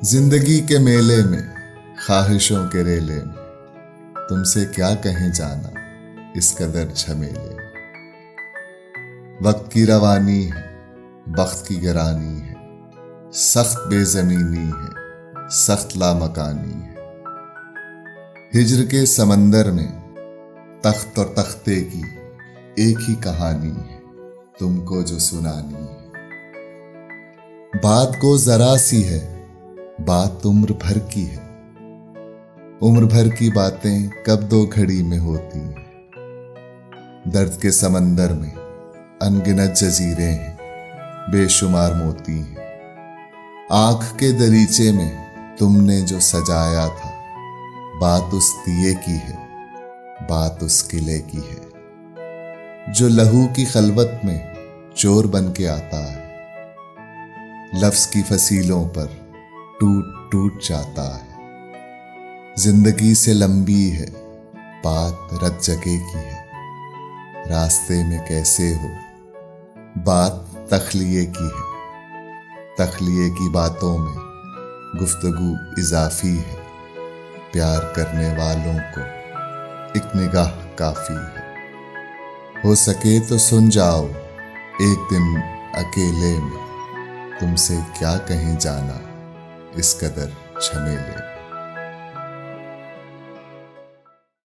जिंदगी के मेले में, ख्वाहिशों के रेले में, तुमसे क्या कहें जाना इस कदर झमेले। वक्त की रवानी है, वक्त की गरानी है, सख्त बेजमीनी है, सख्त लामकानी है। हिज्र के समंदर में तख्त और तख्ते की एक ही कहानी है, तुमको जो सुनानी है। बात को जरा सी है, बात उम्र भर की है। उम्र भर की बातें कब दो घड़ी में होती हैं। दर्द के समंदर में अनगिनत जजीरे हैं, बेशुमार मोती हैं। आंख के दरीचे में तुमने जो सजाया था, बात उस दिए की है, बात उस किले की है। जो लहू की खलवत में चोर बन के आता है, लफ्ज की फसीलों पर टूट टूट जाता है। जिंदगी से लंबी है, बात रत जगह की है। रास्ते में कैसे हो, बात तख्लिये की है। तख्लिये की बातों में गुफ्तगू इजाफी है। प्यार करने वालों को एक निगाह काफी है। हो सके तो सुन जाओ एक दिन अकेले में, तुमसे क्या कहें जाना इस कदर झमेले।